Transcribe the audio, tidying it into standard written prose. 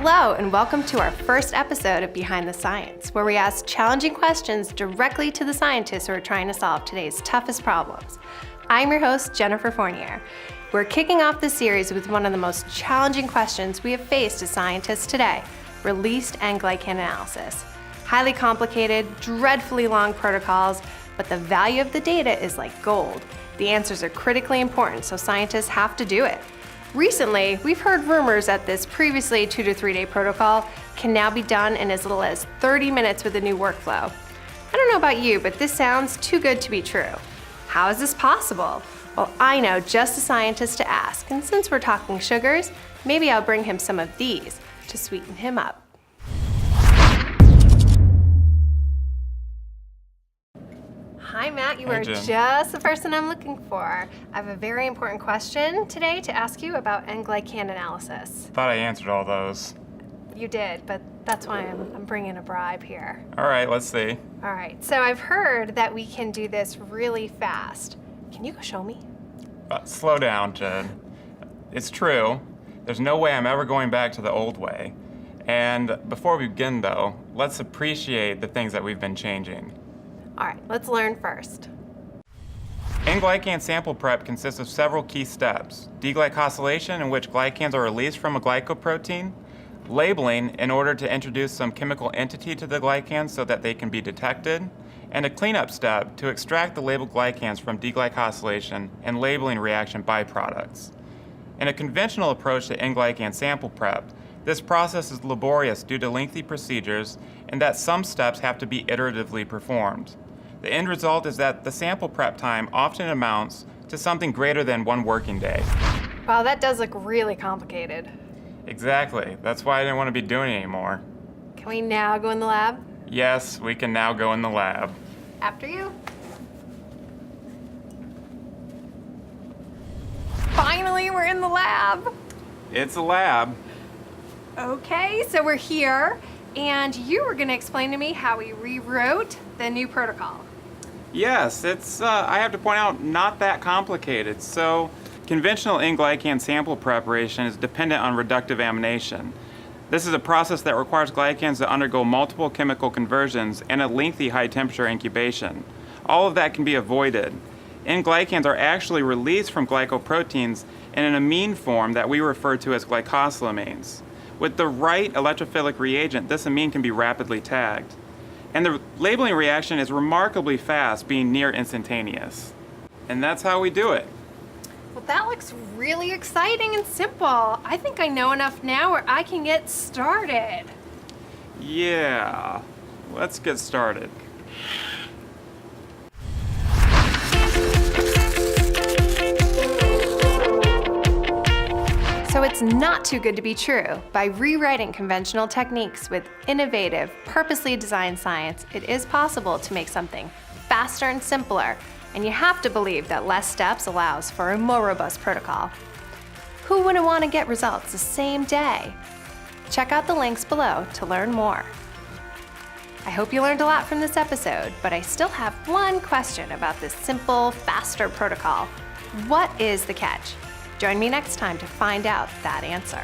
Hello, and welcome to our first episode of Behind the Science, where we ask challenging questions directly to the scientists who are trying to solve today's toughest problems. I'm your host, Jennifer Fournier. We're kicking off the series with one of the most challenging questions we have faced as scientists today, released N-glycan analysis. Highly complicated, dreadfully long protocols, but the value of the data is like gold. The answers are critically important, so scientists have to do it. Recently, we've heard rumors that this previously 2 to 3 day protocol can now be done in as little as 30 minutes with a new workflow. I don't know about you, but this sounds too good to be true. How is this possible? Well, I know just a scientist to ask, and since we're talking sugars, maybe I'll bring him some of these to sweeten him up. Hi Matt, you are just the person I'm looking for. I have a very important question today to ask you about N-glycan analysis. Thought I answered all those. You did, but that's why I'm bringing a bribe here. All right, let's see. All right, so I've heard that we can do this really fast. Can you go show me? Slow down, Jen. It's true. There's no way I'm ever going back to the old way. And before we begin though, let's appreciate the things that we've been changing. All right, let's learn first. N-glycan sample prep consists of several key steps. Deglycosylation, in which glycans are released from a glycoprotein. Labeling, in order to introduce some chemical entity to the glycans so that they can be detected. And a cleanup step to extract the labeled glycans from deglycosylation and labeling reaction byproducts. In a conventional approach to N-glycan sample prep, this process is laborious due to lengthy procedures and that some steps have to be iteratively performed. The end result is that the sample prep time often amounts to something greater than 1 working day. Wow, that does look really complicated. Exactly. That's why I didn't want to be doing it anymore. Can we now go in the lab? Yes, we can now go in the lab. After you. Finally, we're in the lab. It's a lab. Okay, so we're here, and you were going to explain to me how we rewrote the new protocol. Yes, it's, I have to point out, not that complicated. So, conventional N-glycan sample preparation is dependent on reductive amination. This is a process that requires glycans to undergo multiple chemical conversions and a lengthy high-temperature incubation. All of that can be avoided. N-glycans are actually released from glycoproteins in an amine form that we refer to as glycosylamines. With the right electrophilic reagent, this amine can be rapidly tagged. And the labeling reaction is remarkably fast, being near instantaneous. And that's how we do it. Well, that looks really exciting and simple. I think I know enough now where I can get started. Yeah, let's get started. So it's not too good to be true. By rewriting conventional techniques with innovative, purposely designed science, it is possible to make something faster and simpler, and you have to believe that less steps allows for a more robust protocol. Who wouldn't want to get results the same day? Check out the links below to learn more. I hope you learned a lot from this episode, but I still have one question about this simple, faster protocol. What is the catch? Join me next time to find out that answer.